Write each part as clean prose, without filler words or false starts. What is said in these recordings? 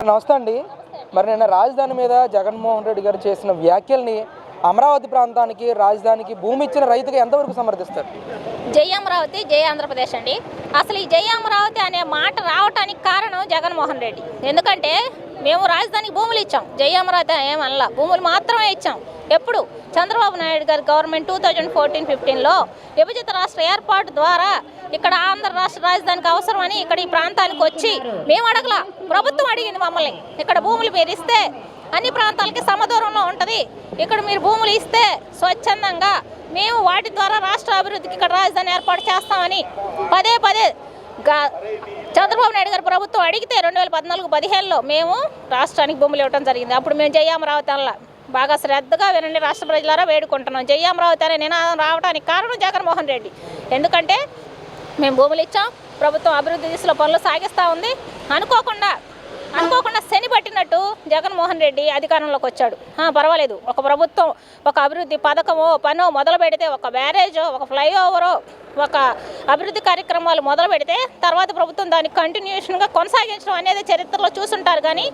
నమస్తే అండి. మరి నిన్న రాజధాని మీద జగన్మోహన్ రెడ్డి గారు చేసిన వ్యాఖ్యల్ని అమరావతి ప్రాంతానికి రాజధానికి భూమి ఇచ్చిన రైతుగా ఎంతవరకు సమర్థిస్తారు? జై అమరావతి, జై ఆంధ్రప్రదేశ్ అండి. అసలు ఈ జై అమరావతి అనే మాట రావటానికి కారణం జగన్మోహన్ రెడ్డి. ఎందుకంటే మేము రాజధానికి భూములు ఇచ్చాం, జై అమరావతి ఏమల్లా భూములు మాత్రమే ఇచ్చాం. ఎప్పుడు చంద్రబాబు నాయుడు గారి గవర్నమెంట్ 2014-15లో విభజిత రాష్ట్ర ఏర్పాటు ద్వారా ఇక్కడ ఆంధ్ర రాష్ట్ర రాజధానికి అవసరమని ఇక్కడ ఈ ప్రాంతానికి వచ్చి మేము అడగలా, ప్రభుత్వం అడిగింది మమ్మల్ని. ఇక్కడ భూములు మీరు ఇస్తే అన్ని ప్రాంతాలకి సమదూరంలో ఉంటుంది, ఇక్కడ మీరు భూములు ఇస్తే స్వచ్ఛందంగా మేము వాటి ద్వారా రాష్ట్ర అభివృద్ధికి ఇక్కడ రాజధాని ఏర్పాటు చేస్తామని పదే చంద్రబాబు నాయుడు గారు ప్రభుత్వం అడిగితే 2014-15లో మేము రాష్ట్రానికి భూములు ఇవ్వడం జరిగింది. అప్పుడు మేము జై అమరావతి అలా బాగా శ్రద్ధగా వినండి రాష్ట్ర ప్రజలారా, వేడుకుంటున్నాం. జై అమరావతి అనే నినాదం రావడానికి కారణం జగన్మోహన్ రెడ్డి. ఎందుకంటే మేము భూములు ఇచ్చాం, ప్రభుత్వం అభివృద్ధి దిశలో పనులు సాగిస్తూ ఉంది. అనుకోకుండా శని పట్టినట్టు జగన్మోహన్ రెడ్డి అధికారంలోకి వచ్చాడు. పర్వాలేదు, ఒక ప్రభుత్వం ఒక అభివృద్ధి పథకమో పనో మొదలు పెడితే, ఒక బ్యారేజో ఒక ఫ్లైఓవరో ఒక అభివృద్ధి కార్యక్రమాలు మొదలు పెడితే తర్వాత ప్రభుత్వం దాన్ని కంటిన్యూషన్గా కొనసాగించడం అనేది చరిత్రలో చూసుంటారు. కానీ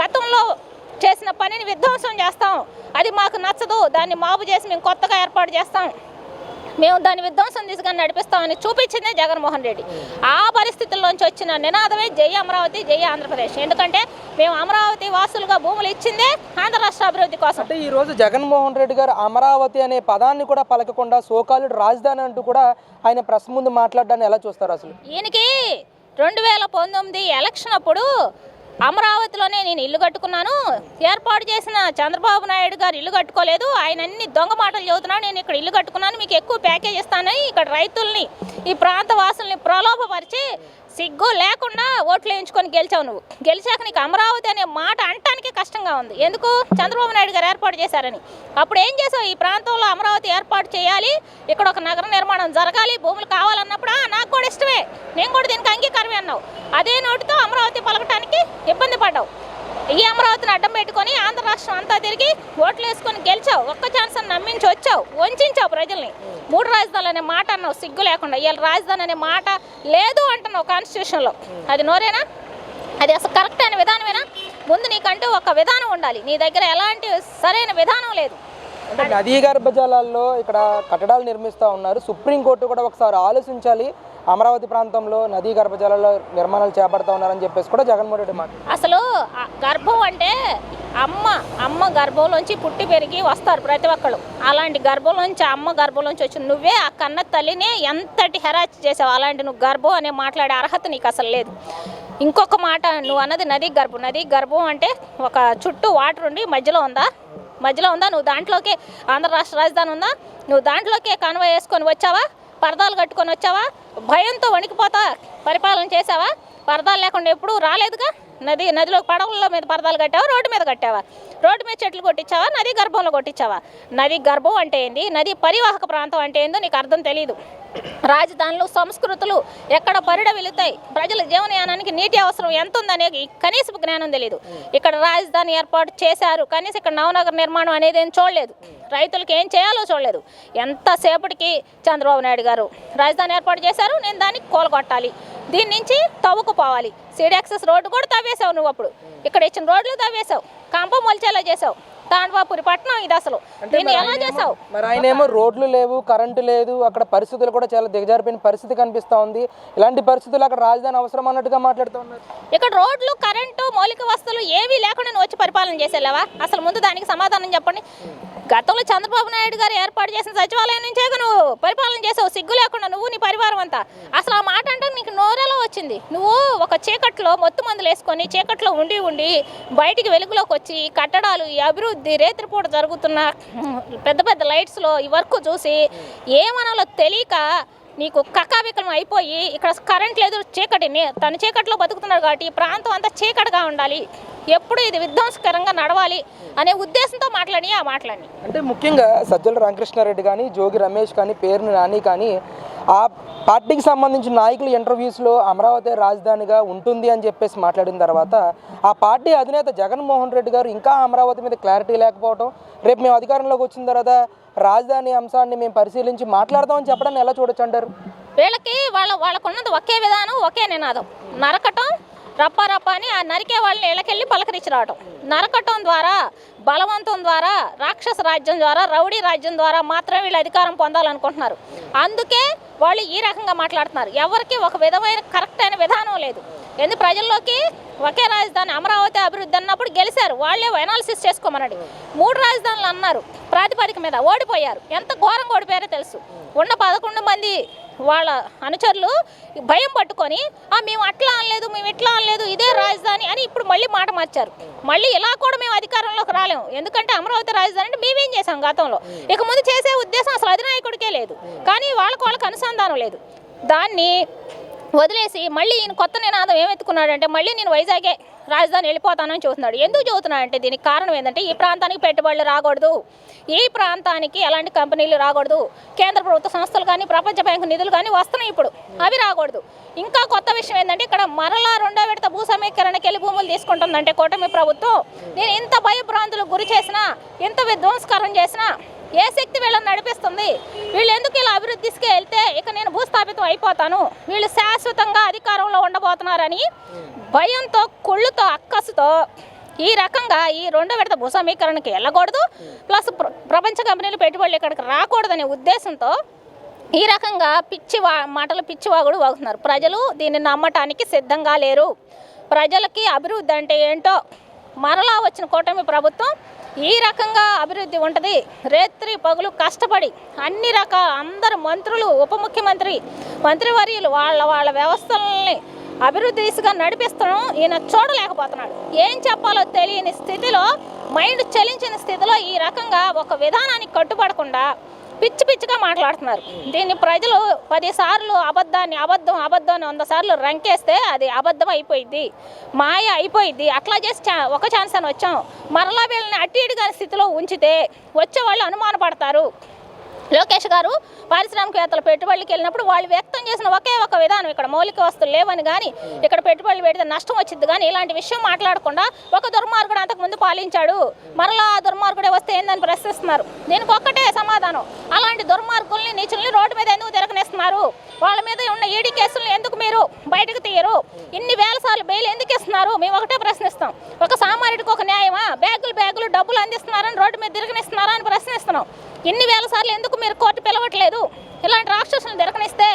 గతంలో చేసిన పనిని విధ్వంసం చేస్తాం, అది మాకు నచ్చదు, దాన్ని మాపు చేసి మేము కొత్తగా ఏర్పాటు చేస్తాం, మేము దాన్ని విధ్వంసం దిశగా నడిపిస్తామని చూపించిందే జగన్మోహన్ రెడ్డి. ఆ పరిస్థితుల్లోంచి వచ్చిన నినాదమే జై అమరావతి, జై ఆంధ్రప్రదేశ్. ఎందుకంటే మేము అమరావతి వాసులుగా భూములు ఇచ్చిందే ఆంధ్ర రాష్ట్ర అభివృద్ధి కోసం. అంటే ఈరోజు జగన్మోహన్ రెడ్డి గారు అమరావతి అనే పదాన్ని కూడా పలకకుండా సోకాలుడు రాజధాని అంటూ కూడా ఆయన ప్రెస్ ముందు మాట్లాడడాన్ని ఎలా చూస్తారు? అసలు ఈయనకి 2019 ఎలక్షన్ అప్పుడు అమరావతిలోనే నేను ఇల్లు కట్టుకున్నాను, ఏర్పాటు చేసిన చంద్రబాబు నాయుడు గారు ఇల్లు కట్టుకోలేదు, ఆయన అన్ని దొంగ మాటలు చెబుతున్నాడు, నేను ఇక్కడ ఇల్లు కట్టుకున్నాను, మీకు ఎక్కువ ప్యాకేజ్ ఇస్తానని ఇక్కడ రైతుల్ని ఈ ప్రాంత వాసుల్ని ప్రలోభపరిచి సిగ్గు లేకుండా ఓట్లు వేయించుకొని గెలిచావు. నువ్వు గెలిచాక నీకు అమరావతి అనే మాట అంటానికి కష్టంగా ఉంది. ఎందుకు? చంద్రబాబు నాయుడు గారు ఏర్పాటు చేశారని. అప్పుడు ఏం చేసావు? ఈ ప్రాంతంలో అమరావతి ఏర్పాటు చేయాలి, ఇక్కడ ఒక నగర నిర్మాణం జరగాలి, భూములు కావాలన్నప్పుడు నాకు కూడా ఇష్టమే, నేను కూడా దీనికి అంగీకారమే అన్నావు. అదే నోటితో అమరావతి పలకటానికి ఇబ్బంది పడ్డావు. ఈ అమరావతిని అడ్డం పెట్టుకొని ఆంధ్ర రాష్ట్రం అంతా తిరిగి ఓట్లు వేసుకొని గెలిచావు. ఒక్క ఛాన్స్ అని నమ్మించి వచ్చావు, వంచావు ప్రజల్ని. 3 రాజధానులు అనే మాట అన్నావు సిగ్గు లేకుండా. ఇవాళ రాజధాని అనే మాట లేదు అంటున్నావు కాన్స్టిట్యూషన్లో. అది నోరేనా? అది అసలు కరెక్ట్ అయిన విధానమేనా? ముందు నీకంటూ ఒక విధానం ఉండాలి, నీ దగ్గర ఎలాంటి సరైన విధానం లేదు. అంటే నదీ గర్భజలాల్లో ఇక్కడ కట్టడాలు నిర్మిస్తూ ఉన్నారు. సుప్రీంకోర్టు కూడా ఒకసారి ఆలోచించాలి, అమరావతి ప్రాంతంలో నదీ గర్భజలాల్లో నిర్మాణాలు చేపడతా ఉన్నారని చెప్పేసి కూడా జగన్మోహన్ రెడ్డి మాట. అసలు గర్భం అంటే అమ్మ గర్భంలోంచి పుట్టి పెరిగి వస్తారు ప్రతి ఒక్కళ్ళు. అలాంటి గర్భంలోంచి అమ్మ గర్భంలోంచి వచ్చి నువ్వే ఆ కన్న తల్లినే ఎంతటి హెరాచ్ చేసావు. అలాంటి నువ్వు గర్భం అనే మాట్లాడే అర్హత నీకు అసలు లేదు. ఇంకొక మాట, నువ్వు అన్నది నదీ గర్భం అంటే ఒక చుట్టూ వాటర్ ఉండి మధ్యలో ఉందా? నువ్వు దాంట్లోకే ఆంధ్ర రాష్ట్ర రాజధాని ఉందా? నువ్వు దాంట్లోకే కాన్వాయ్ వేసుకొని వచ్చావా? పరదాలు కట్టుకొని వచ్చావా? భయంతో వణికిపోతా పరిపాలన చేసావా? పరదాలు లేకుండా ఎప్పుడూ రాలేదుగా. నదిలో పడవల మీద పరదాలు కట్టావా? రోడ్డు మీద కట్టావా? రోడ్డు మీద చెట్లు కొట్టించావా? నదీ గర్భంలో కొట్టించావా? నదీ గర్భం అంటే ఏంది, నదీ పరివాహక ప్రాంతం అంటే ఏందో నీకు అర్థం తెలియదు. రాజధానులు సంస్కృతులు ఎక్కడ పరిడవిల్లుతాయి, ప్రజల జీవనయానానికి నీటి అవసరం ఎంత ఉందనేది కనీసపు జ్ఞానం తెలియదు. ఇక్కడ రాజధాని ఏర్పాటు చేశారు, కనీసం ఇక్కడ నవనగర నిర్మాణం అనేది ఏం చూడలేదు, రైతులకు ఏం చేయాలో చూడలేదు. ఎంతసేపటికి చంద్రబాబు నాయుడు గారు రాజధాని ఏర్పాటు చేశారు, నేను దాన్ని కూలగొట్టాలి, దీని నుంచి తవ్వుకుపోవాలి. సీడ్ యాక్సెస్ రోడ్డు కూడా తవ్వేశావు నువ్వు. అప్పుడు ఇక్కడ ఇచ్చిన రోడ్లు తవ్వేశావు, కంప మొలిచేలా చేసావు. తాండవాపురి పట్నం ఇది. అసలు దీన్ని ఎలా చేసావు? మరి ఆయన ఏమో రోడ్లు లేవు, కరెంటు లేదు, అక్కడ పరిస్థితులు కూడా చాలా దిగజారిపోయిన పరిస్థితి కనిపిస్తూ ఉంది. ఇలాంటి పరిస్థితులు అక్కడ రాజధాని అవసరం అన్నట్టుగా మాట్లాడుతూ ఉన్నారు. ఇక్కడ రోడ్లు, కరెంటు, మౌలిక వస్తువులు ఏవీ లేకుండా నువ్వు వచ్చి పరిపాలన చేసేలేవా? అసలు ముందు దానికి సమాధానం చెప్పండి. గతంలో చంద్రబాబు నాయుడు గారు ఏర్పాటు చేసిన సచివాలయం నుంచే నువ్వు పరిపాలన చేసావు సిగ్గు లేకుండా, నువ్వు నీ పరివారం అంతా. అసలు ఆ మాట అంటే నీకు నోరెలా వచ్చింది? నువ్వు ఒక చీకట్లో మొత్తం మందులు వేసుకొని చీకట్లో ఉండి బయటికి వెలుగులోకి వచ్చి కట్టడాలు, ఈ అభివృద్ధి, రేత్రిపూట జరుగుతున్న పెద్ద లైట్స్లో ఈ వర్క్ చూసి ఏమనాలో తెలియక నీకు కకావికలం అయిపోయి ఇక్కడ కరెంట్ లేదు, తన చీకట్లో బతుకుతున్నాడు కాబట్టి ఈ ప్రాంతం అంతా చీకటిగా ఉండాలి, ఎప్పుడు ఇది విధ్వంసకరంగా నడవాలి అనే ఉద్దేశంతో మాట్లాడి అంటే ముఖ్యంగా సజ్జల రామకృష్ణారెడ్డి కానీ, జోగి రమేష్ కానీ, పేర్ని నాని కానీ ఆ పార్టీకి సంబంధించిన నాయకులు ఇంటర్వ్యూస్లో అమరావతి రాజధానిగా ఉంటుంది అని చెప్పేసి మాట్లాడిన తర్వాత ఆ పార్టీ అధినేత జగన్మోహన్ రెడ్డి గారు ఇంకా అమరావతి మీద క్లారిటీ లేకపోవడం, రేపు మేము అధికారంలోకి వచ్చిన తర్వాత రాజధాని అంశాన్ని మేము పరిశీలించి మాట్లాడదామని చెప్పడాన్ని ఎలా చూడొచ్చు అంటారు? వీళ్ళకి వాళ్ళకున్నది ఒకే విధానం, ఒకే నినాదం, నరకటం, రప్ప అని ఆ నరికే వాళ్ళని ఇళ్ళకెళ్ళి పలకరించి రావటం, నరకటం ద్వారా, బలవంతం ద్వారా, రాక్షస రాజ్యం ద్వారా, రౌడీ రాజ్యం ద్వారా మాత్రమే వీళ్ళు అధికారం పొందాలనుకుంటున్నారు. అందుకే వాళ్ళు ఈ రకంగా మాట్లాడుతున్నారు. ఎవరికి ఒక విధమైన కరెక్ట్ అయిన విధానం లేదు. ఎందుకు ప్రజల్లోకి ఒకే రాజధాని అమరావతి అభివృద్ధి అన్నప్పుడు గెలిచారు, వాళ్ళే అనాలిసిస్ చేసుకోమనండి. 3 రాజధానులు అన్నారు, ప్రాతిపదిక మీద ఓడిపోయారు. ఎంత ఘోరంగా ఓడిపోయారో తెలుసు. ఉన్న 11 మంది వాళ్ళ అనుచరులు భయం పట్టుకొని మేము అట్లా అనలేదు, మేము ఇట్లా అనలేదు, ఇదే రాజధాని అని ఇప్పుడు మళ్ళీ మాట మార్చారు. మళ్ళీ ఇలా కూడా మేము అధికారంలోకి రాలేము, ఎందుకంటే అమరావతి రాజధాని అంటే మేమేం చేసాం గతంలో. ఇక ముందు చేసే ఉద్దేశం అసలు అధినాయకుడికే లేదు, కానీ వాళ్ళకి అనుసంధానం లేదు. దాన్ని వదిలేసి మళ్ళీ ఈయన కొత్త నినాదం ఏమెత్తుకున్నాడంటే మళ్ళీ నేను వైజాగే రాజధాని వెళ్ళిపోతానని చెబుతున్నాడు. ఎందుకు చెబుతున్నాడంటే దీనికి కారణం ఏంటంటే ఈ ప్రాంతానికి పెట్టుబడులు రాకూడదు, ఈ ప్రాంతానికి ఎలాంటి కంపెనీలు రాకూడదు, కేంద్ర ప్రభుత్వ సంస్థలు కానీ ప్రపంచ బ్యాంకు నిధులు కానీ వస్తున్నాయి ఇప్పుడు, అవి రాకూడదు. ఇంకా కొత్త విషయం ఏంటంటే ఇక్కడ మరలా 2వ విడత భూ సమీకరణకి వెళ్ళి భూములు తీసుకుంటుందంటే కూటమి ప్రభుత్వం. నేను ఇంత భయభ్రాంతులకు గురి చేసినా, ఇంత విధ్వంసకరం చేసినా ఏ శక్తి వీళ్ళని నడిపిస్తుంది? వీళ్ళు ఎందుకు ఇలా అభివృద్ధి తీసుకెళ్తే ఇక నేను భూస్థాపితం అయిపోతాను, వీళ్ళు శాశ్వతంగా అధికారంలో ఉండబోతున్నారని భయంతో, కుళ్ళుతో, అక్కసుతో ఈ రకంగా ఈ 2వ విడత భూ సమీకరణకి వెళ్ళకూడదు, ప్లస్ ప్రపంచ కంపెనీలు పెట్టుబడులు ఇక్కడికి రాకూడదనే ఉద్దేశంతో ఈ రకంగా మాటలు పిచ్చివాగుడు వాగుతున్నారు. ప్రజలు దీన్ని నమ్మటానికి సిద్ధంగా లేరు. ప్రజలకి అభివృద్ధి అంటే ఏంటో మరలా వచ్చిన కూటమి ప్రభుత్వం ఈ రకంగా అభివృద్ధి ఉంటుంది. రేత్రి పగులు కష్టపడి అన్ని రకాల అందరు మంత్రులు, ఉప ముఖ్యమంత్రి, మంత్రివర్యులు వాళ్ళ వ్యవస్థలని అభివృద్ధి దిశగా నడిపిస్తాం. ఈయన చూడలేకపోతున్నాడు. ఏం చెప్పాలో తెలియని స్థితిలో, మైండ్ చలించిన స్థితిలో ఈ రకంగా ఒక విధానానికి కట్టుబడకుండా పిచ్చిగా మాట్లాడుతున్నారు. దీన్ని ప్రజలు 10 సార్లు అబద్ధం అని 100 సార్లు రంకేస్తే అది అబద్ధం అయిపోయింది, మాయ అయిపోయింది. అట్లా చేసి ఒక ఛాన్స్ అని వచ్చాం, మరలా వీళ్ళని అటు ఇటుగా స్థితిలో ఉంచితే వచ్చే వాళ్ళు అనుమానపడతారు. లోకేష్ గారు పారిశ్రామికవేత్తల పెట్టుబడులకు వెళ్ళినప్పుడు వాళ్ళు వ్యక్తం చేసిన ఒకే ఒక విధానం, ఇక్కడ మౌలిక వస్తువులు లేవని కానీ, ఇక్కడ పెట్టుబడులు పెడితే నష్టం వచ్చింది కానీ ఇలాంటి విషయం మాట్లాడకుండా ఒక దుర్మార్గుడు అంతకుముందు పాలించాడు, మరలా ఆ దుర్మార్గుడే వస్తే ఏందని ప్రశ్నిస్తున్నారు. దీనికి ఒక్కటే సమాధానం, అలాంటి దుర్మార్గుల్ని, నీచుల్ని రోడ్డు మీద ఎందుకు తిరగనిస్తున్నారు? వాళ్ళ మీద ఉన్న ఈడీ కేసులను ఎందుకు మీరు బయటకు తీయరు? ఇన్ని వేల సార్లు బెయిల్ ఎందుకు ఇస్తున్నారు? మేము ఒకటే ప్రశ్నిస్తాం. ఒక సామాన్యుడికి ఒక న్యాయమా? బ్యాగులు డబ్బులు అందిస్తున్నారని రోడ్డు మీద తిరగనిస్తున్నారా అని ప్రశ్నిస్తున్నాం. ఇన్ని వేల సార్లు ఎందుకు మీరు కోర్టు పిలవట్లేదు? ఇలాంటి రాక్షసులను తిరగనిస్తే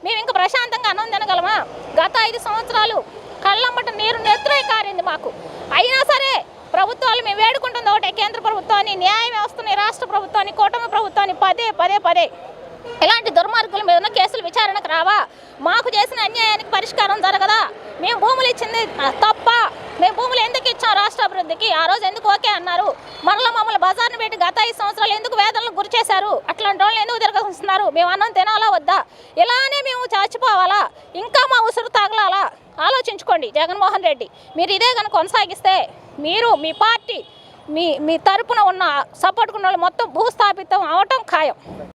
మేము ఇంకా ప్రశాంతంగా అన్నం తినగలమా? గత 5 సంవత్సరాలు కళ్ళమ్మట నీరు నెత్తురై కారింది మాకు. అయినా సరే ప్రభుత్వాలు మేము వేడుకుంటుంది ఒకటే, కేంద్ర ప్రభుత్వాన్ని, న్యాయ వ్యవస్థని, రాష్ట్ర ప్రభుత్వాన్ని, కూటమి ప్రభుత్వాన్ని పదే ఇలాంటి దుర్మార్గుల మీద ఉన్న కేసులు విచారణకు రావా? మాకు చేసిన అన్యాయానికి పరిష్కారం జరగదా? మేము భూములు ఇచ్చింది తప్ప? మేము భూములు ఎందుకు ఇచ్చాం రాష్ట్ర అభివృద్ధికి? ఆ రోజు ఎందుకు ఓకే అన్నారు? మమ్మల్ని బజార్ని పెట్టి గత 5 సంవత్సరాలు ఎందుకు వేదనలకు గురి చేశారు? అట్లాంటి వాళ్ళని ఎందుకు తిరగస్తున్నారు? మేము అన్నం తినాలా వద్దా? ఇలానే మేము చచ్చిపోవాలా? ఇంకా మా ఉసురు తగలాలా? ఆలోచించుకోండి జగన్మోహన్ రెడ్డి. మీరు ఇదే కనుక కొనసాగిస్తే మీరు, మీ పార్టీ, మీ తరపున ఉన్న సపోర్ట్ ఉన్న వాళ్ళు మొత్తం భూస్థాపితం అవటం ఖాయం.